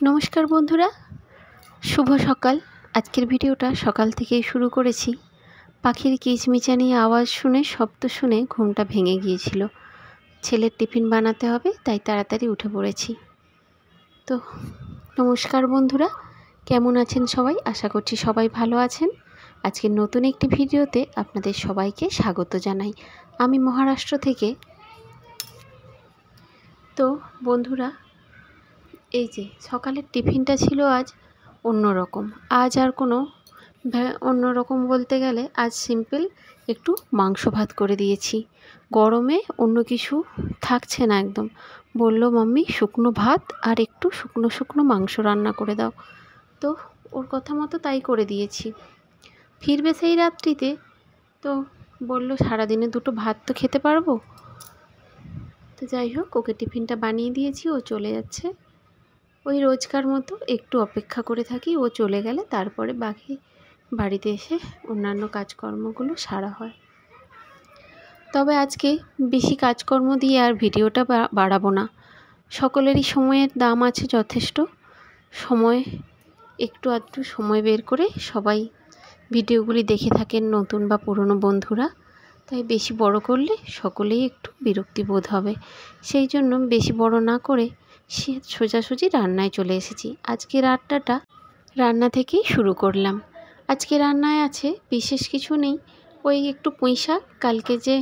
নমস্কার বন্ধুরা, শুভ সকাল। আজকের ভিডিওটা সকাল থেকেই শুরু করেছি। পাখির কিচমিচানি আওয়াজ শুনে, শব্দ শুনে ঘুমটা ভেঙে গিয়েছিল। ছেলের টিফিন বানাতে হবে, তাই তাড়াতাড়ি উঠে পড়েছি। তো নমস্কার বন্ধুরা, কেমন আছেন সবাই? আশা করছি সবাই ভালো আছেন। আজকের নতুন একটি ভিডিওতে আপনাদের সবাইকে স্বাগত জানাই। আমি মহারাষ্ট্র থেকে। তো বন্ধুরা, এই যে সকালের টিফিনটা ছিল আজ অন্যরকম। আজ আর কোনো অন্যরকম বলতে গেলে আজ সিম্পল একটু মাংস ভাত করে দিয়েছি। গরমে অন্য কিছু থাকছে না একদম। বলল মাম্মি শুকনো ভাত আর একটু শুকনো শুকনো মাংস রান্না করে দাও। তো ওর কথা মতো তাই করে দিয়েছি। ফিরবে সেই রাত্রিতে, তো বলল সারাদিনে দুটো ভাত তো খেতে পারবো। তো যাই হোক, ওকে টিফিনটা বানিয়ে দিয়েছি, ও চলে যাচ্ছে। ওই রোজকার মতো একটু অপেক্ষা করে থাকি, ও চলে গেলে তারপরে বাকি বাড়িতে এসে অন্যান্য কাজকর্মগুলো সারা হয়। তবে আজকে বেশি কাজকর্ম দিয়ে আর ভিডিওটা বাড়াবো না। সকলেরই সময়ের দাম আছে যথেষ্ট। সময় একটু আধটু সময় বের করে সবাই ভিডিওগুলি দেখে থাকেন, নতুন বা পুরনো বন্ধুরা। তাই বেশি বড় করলে সকলেই একটু বিরক্তি বোধ হবে। সেই জন্য বেশি বড় না করে সোজাসুজি রান্নায় চলে এসেছি। আজকে রান্না থেকেই শুরু করলাম। আজকে রান্নায় আছে বিশেষ কিছু নেই, ওই একটু পুঁইশাক। কালকে যে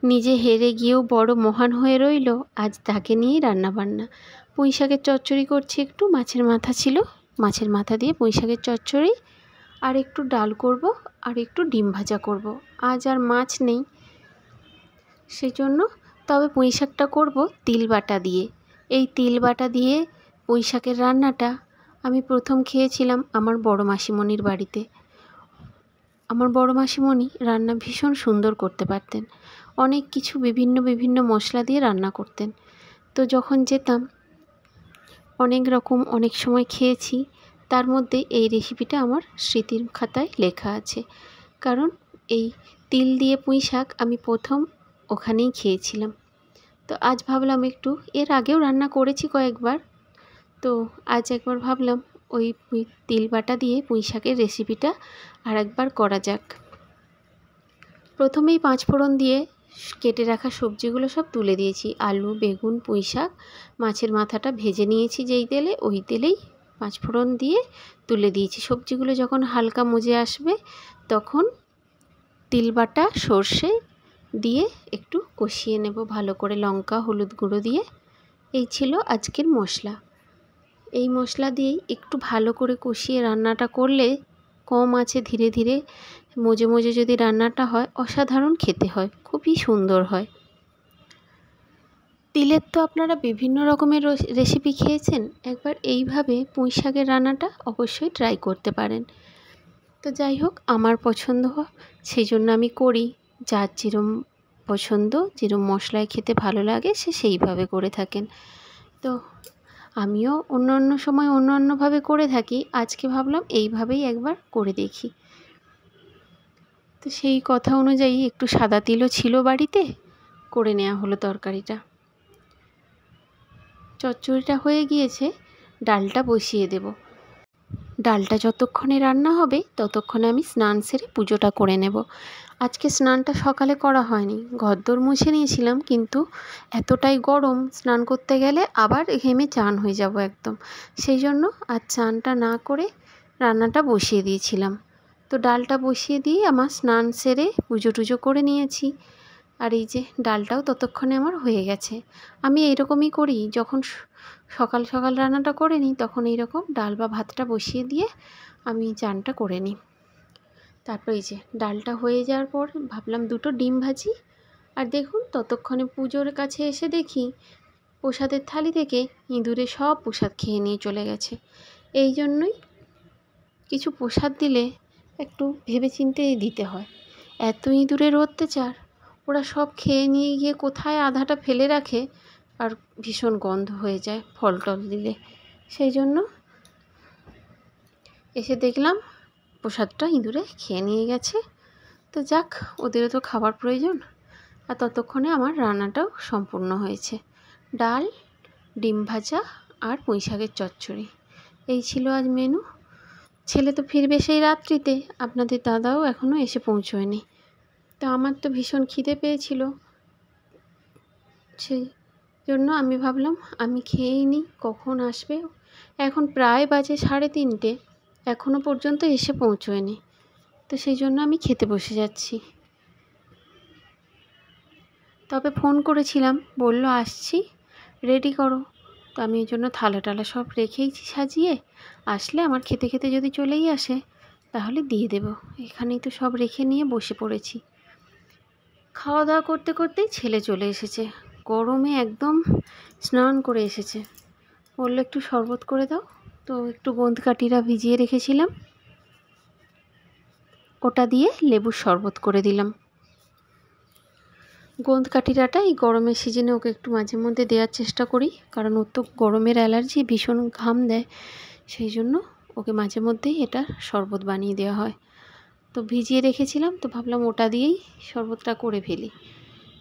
নিজে হেরে গিয়েও বড় মহান হয়ে রইল, আজ তাকে নিয়েই রান্নাবান্না। পুঁইশাকের চচ্চড়ি করছি, একটু মাছের মাথা ছিল, মাছের মাথা দিয়ে পুঁইশাকের চচ্চড়ি, আর একটু ডাল করব, আর একটু ডিম ভাজা করব। আজ আর মাছ নেই সেই জন্য। তবে পুঁইশাকটা করব তিল বাটা দিয়ে। এই তিল বাটা দিয়ে পুঁইশাকের রান্নাটা আমি প্রথম খেয়েছিলাম আমার বড় মাসিমণির বাড়িতে। আমার বড় মাসিমণি রান্না ভীষণ সুন্দর করতে পারতেন। অনেক কিছু বিভিন্ন বিভিন্ন মশলা দিয়ে রান্না করতেন। তো যখন যেতাম অনেক সময় খেয়েছি। তার মধ্যে এই রেসিপিটা আমার স্মৃতির খাতায় লেখা আছে, কারণ এই তিল দিয়ে পুঁইশাক আমি প্রথম ওখানেই খেয়েছিলাম। তো আজ ভাবলাম একটু, এর আগেও রান্না করেছি কয়েকবার, তো আজ একবার ভাবলাম ওই তিল বাটা দিয়ে পুঁইশাকের রেসিপিটা আর একবার করা যাক। প্রথমেই 5 ফোড়ন দিয়ে কেটে রাখা সবজিগুলো সব তুলে দিয়েছি। আলু, বেগুন, পুঁইশাক, মাছের মাথাটা ভেজে নিয়েছি যেই তেলে, ওই তেলেই 5 ফোড়ন দিয়ে তুলে দিয়েছি। সবজিগুলো যখন হালকা মজে আসবে তখন তিল বাটা সর্ষে দিয়ে একটু কষিয়ে নেব ভালো করে, লঙ্কা হলুদ গুঁড়ো দিয়ে। এই ছিল আজকের মশলা। এই মশলা দিয়েই একটু ভালো করে কষিয়ে রান্নাটা করলে, কম আছে ধীরে ধীরে মজে মজে যদি রান্নাটা হয়, অসাধারণ খেতে হয়, খুবই সুন্দর হয়। তিলের তো আপনারা বিভিন্ন রকমের রেসিপি খেয়েছেন, একবার এইভাবে পুঁইশাকের রান্নাটা অবশ্যই ট্রাই করতে পারেন। তো যাই হোক, আমার পছন্দ সেই জন্য আমি করি। যার যেরম পছন্দ, যেরম মশলায় খেতে ভালো লাগে সে সেইভাবে করে থাকেন। তো আমিও অন্য সময় অন্যভাবে করে থাকি, আজকে ভাবলাম এইভাবেই একবার করে দেখি। তো সেই কথা অনুযায়ী একটু সাদা তিলও ছিল বাড়িতে, করে নেওয়া হলো তরকারিটা। চচ্চড়িটা হয়ে গিয়েছে, ডালটা বসিয়ে দেব। ডালটা যতক্ষণে রান্না হবে ততক্ষণে আমি স্নান সেরে পুজোটা করে নেব। আজকে স্নানটা সকালে করা হয়নি, ঘরদোর মুছে নিয়েছিলাম, কিন্তু এতটাই গরম স্নান করতে গেলে আবার ঘেমে চান হয়ে যাব একদম। সেই জন্য আর চানটা না করে রান্নাটা বসিয়ে দিয়েছিলাম। তো ডালটা বসিয়ে দিয়ে আমার স্নান সেরে পুজো টুজো করে নিয়েছি। আর এই যে ডালটাও ততক্ষণে আমার হয়ে গেছে। আমি এইরকমই করি, যখন সকাল সকাল রান্নাটা করে নিই তখন এইরকম ডাল বা ভাতটা বসিয়ে দিয়ে আমি চানটা করে নিই। তারপর এই যে ডালটা হয়ে যাওয়ার পর ভাবলাম দুটো ডিম ভাজি। আর দেখুন, ততক্ষণে পুজোর কাছে এসে দেখি প্রসাদের থালি থেকে ইঁদুরে সব প্রসাদ খেয়ে নিয়ে চলে গেছে। এই জন্যই কিছু প্রসাদ দিলে একটু ভেবেচিন্তেই দিতে হয়। এত ইঁদুরের অত্যাচার, ওরা সব খেয়ে নিয়ে গিয়ে কোথায় আধাটা ফেলে রাখে, আর ভীষণ গন্ধ হয়ে যায় ফল টল দিলে। সেই জন্য এসে দেখলাম প্রসাদটা ইঁদুরে খেয়ে নিয়ে গেছে। তো যাক, ওদেরও তো খাবার প্রয়োজন। আর ততক্ষণে আমার রান্নাটাও সম্পূর্ণ হয়েছে। ডাল, ডিম ভাজা আর পুঁইশাকের চচ্চড়ি। এই ছিল আজ মেনু। ছেলে তো ফিরবে সেই রাত্রিতে, আপনাদের দাদাও এখনও এসে পৌঁছয়নি। তো আমার তো ভীষণ খিদে পেয়েছিল, সেই জন্য আমি ভাবলাম আমি খেয়েই নিই, কখন আসবে। এখন প্রায় বাজে 3:30, এখনও পর্যন্ত এসে পৌঁছয়নি। তো সেই জন্য আমি খেতে বসে যাচ্ছি। তবে ফোন করেছিলাম, বলল আসছি, রেডি করো। তো আমি এই জন্য থালা টালা সব রেখেইছি সাজিয়ে, আসলে আমার খেতে খেতে যদি চলেই আসে তাহলে দিয়ে দেব। এখানেই তো সব রেখে নিয়ে বসে পড়েছি। খাওয়া দাওয়া করতে করতেই ছেলে চলে এসেছে, গরমে একদম স্নান করে এসেছে। বললো একটু শরবত করে দাও। তো একটু গোঁদকাঠিরা ভিজিয়ে রেখেছিলাম, ওটা দিয়ে লেবুর শরবত করে দিলাম। গোঁদকাঠিরাটা এই গরমের সিজনে ওকে একটু মাঝে মধ্যে দেওয়ার চেষ্টা করি, কারণ ওর তো গরমের অ্যালার্জি, ভীষণ ঘাম দেয়, সেই জন্য ওকে মাঝে মধ্যেই এটা শরবত বানিয়ে দেওয়া হয়। তো ভিজিয়ে রেখেছিলাম, তো ভাবলাম ওটা দিয়েই শরবতটা করে ফেলি।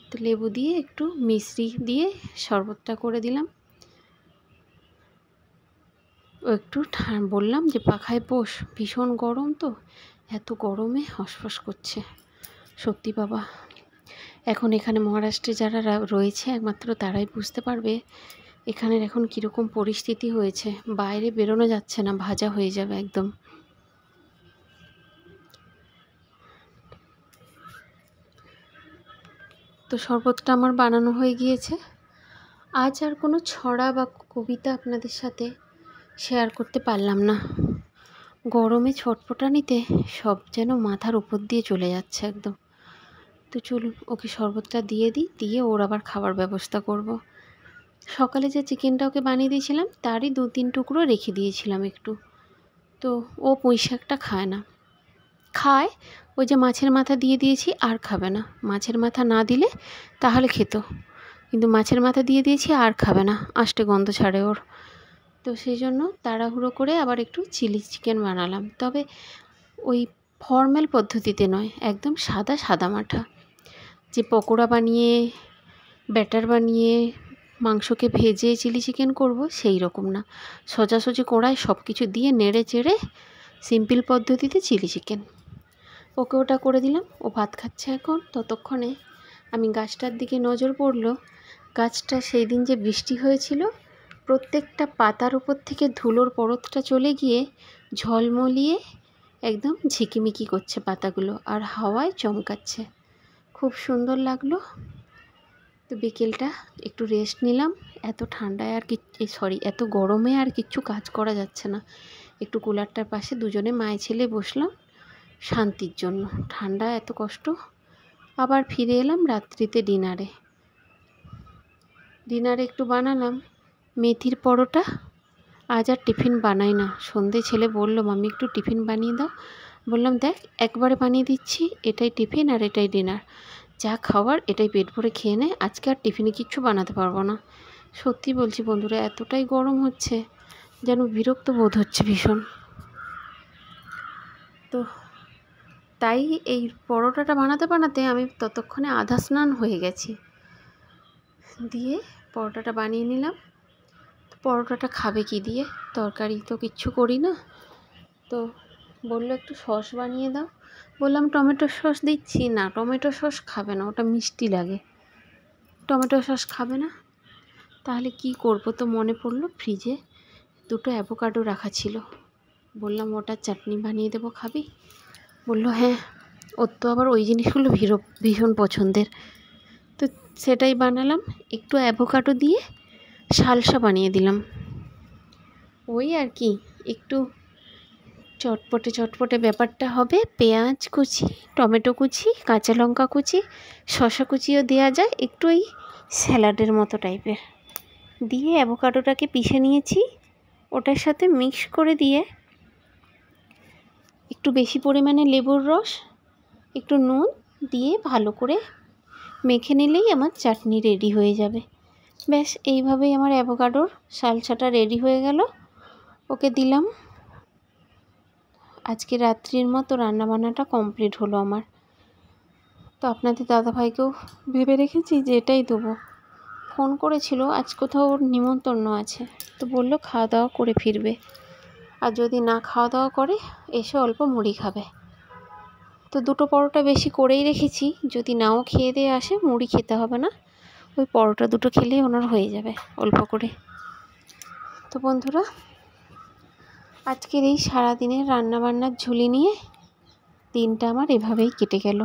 তো লেবু দিয়ে একটু মিশ্রি দিয়ে শরবতটা করে দিলাম। ও একটু বললাম যে পাখায় বস, ভীষণ গরম, তো এত গরমে হাঁসফাঁস করছে। সত্যি বাবা, এখন এখানে মহারাষ্ট্রে যারা রয়েছে একমাত্র তারাই বুঝতে পারবে এখানের এখন কীরকম পরিস্থিতি হয়েছে। বাইরে বেরোনো যাচ্ছে না, ভাজা হয়ে যাবে একদম। তো শরবতটা আমার বানানো হয়ে গিয়েছে। আজ আর কোনো ছড়া বা কবিতা আপনাদের সাথে শেয়ার করতে পারলাম না। গরমে ছটফটানিতে সব যেন মাথার উপর দিয়ে চলে যাচ্ছে একদম। তো চলুন ওকে শরবতটা দিয়ে দিই, দিয়ে ওর আবার খাবার ব্যবস্থা করব। সকালে যে চিকেনটা ওকে বানিয়ে দিয়েছিলাম তারই 2-3 টুকরো রেখে দিয়েছিলাম একটু। তো ও পুঁই শাকটা খায় না, খায় ওই যে মাছের মাথা দিয়ে দিয়েছি আর খাবে না। মাছের মাথা না দিলে তাহলে খেত, কিন্তু মাছের মাথা দিয়ে দিয়েছি আর খাবে না, আষ্টে গন্ধ ছাড়ে ওর। তো সেই জন্য তাড়াহুড়ো করে আবার একটু চিলি চিকেন বানালাম, তবে ওই ফর্মাল পদ্ধতিতে নয়, একদম সাদা মাঠা, যে পকোড়া বানিয়ে ব্যাটার বানিয়ে মাংসকে ভেজে চিলি চিকেন করব সেই রকম না। সোজাসুজি কড়ায় সব কিছু দিয়ে নেড়ে চেড়ে সিম্পল পদ্ধতিতে চিলি চিকেন। ওকে ওটা করে দিলাম, ও ভাত খাচ্ছে এখন। ততক্ষণে আমি গাছটার দিকে নজর পড়ল। গাছটা সেই দিন যে বৃষ্টি হয়েছিল, প্রত্যেকটা পাতার উপর থেকে ধুলোর পরতটা চলে গিয়ে ঝলমলিয়ে একদম ঝিকিমিকি করছে পাতাগুলো, আর হাওয়ায় চমকাচ্ছে, খুব সুন্দর লাগলো। তো বিকেলটা একটু রেস্ট নিলাম। এত ঠান্ডায় আর এত গরমে আর কিচ্ছু কাজ করা যাচ্ছে না। একটু কুলারটার পাশে দুজনে মায়ে ছেলে বসলাম শান্তির জন্য, ঠান্ডা এত কষ্ট। আবার ফিরে এলাম রাত্রিতে ডিনারে একটু বানালাম মেথির পরোটা। আজ আর টিফিন বানাই না, সন্ধে ছেলে বলল মাম্মি একটু টিফিন বানিয়ে দাও। বললাম দেখ একবারে বানিয়ে দিচ্ছি, এটাই টিফিন আর এটাই ডিনার, যা খাওয়ার এটাই পেট ভরে খেয়ে নে, আজকে আর টিফিনে কিচ্ছু বানাতে পারবো না। সত্যি বলছি বন্ধুরা, এতটাই গরম হচ্ছে যেন বিরক্ত বোধ হচ্ছে ভীষণ। তো তাই এই পরোটাটা বানাতে আমি ততক্ষণে আধা স্নান হয়ে গেছি। দিয়ে পরোটাটা বানিয়ে নিলাম। পরোটাটা খাবে কি দিয়ে, তরকারি তো কিচ্ছু করি না। তো বললো একটু সস বানিয়ে দাও। বললাম টমেটো সস দিচ্ছি, না টমেটো সস খাবে না, ওটা মিষ্টি লাগে, টমেটো সস খাবে না। তাহলে কি করব, তো মনে পড়লো ফ্রিজে 2টো অ্যাভোকাডো রাখা ছিল। বললাম ওটার চাটনি বানিয়ে দেবো, খাবি? বললো হ্যাঁ। ওর তো আবার ওই জিনিসগুলো ভীষণ পছন্দের। তো সেটাই বানালাম, একটু অ্যাভোকাডো দিয়ে সালসা বানিয়ে দিলাম। ওই আর কি, একটু চটপটে ব্যাপারটা হবে। পেঁয়াজ কুচি, টমেটো কুচি, কাঁচা লঙ্কা কুচি, শসা কুচিও দেওয়া যায়, একটু এই স্যালাডের মতো টাইপের দিয়ে অ্যাভোকাডোটাকে পিষে নিয়েছি। ওটার সাথে মিক্স করে দিয়ে একটু বেশি পরিমাণে লেবুর রস, একটু নুন দিয়ে ভালো করে মেখে নিলেই আমার চাটনি রেডি হয়ে যাবে। ব্যাস এইভাবেই আমার অ্যাভোকাডোর সালসাটা রেডি হয়ে গেল। ওকে দিলাম। আজকে রাত্রির মতো রান্নাবান্নাটা কমপ্লিট হলো আমার। তো আপনাদের দাদাভাইকেও ভেবে রেখেছি যে এটাই দেবো। ফোন করেছিল, আজ কোথাও ওর নিমন্ত্রণ আছে, তো বললো খাওয়া দাওয়া করে ফিরবে। আর যদি না খাওয়া দাওয়া করে এসে অল্প মুড়ি খাবে। তো দুটো পরোটা বেশি করেই রেখেছি, যদি নাও খেয়ে দিয়ে আসে মুড়ি খেতে হবে না, ওই পরোটা দুটো খেলেই ওনার হয়ে যাবে অল্প করে। তো বন্ধুরা, আজকের এই সারাদিনের রান্নাবান্নার ঝুলি নিয়ে দিনটা আমার এভাবেই কেটে গেল।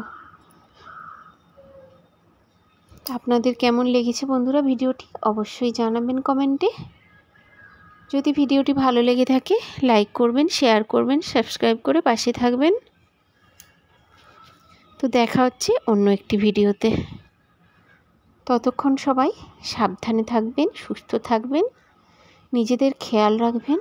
আপনাদের কেমন লেগেছে বন্ধুরা ভিডিওটি অবশ্যই জানাবেন কমেন্টে। যদি ভিডিওটি ভালো লেগে থাকে লাইক করবেন, শেয়ার করবেন, সাবস্ক্রাইব করে পাশে থাকবেন। তো দেখা হচ্ছে অন্য একটি ভিডিওতে। ততক্ষণ সবাই সাবধানে থাকবেন, সুস্থ থাকবেন, নিজেদের খেয়াল রাখবেন।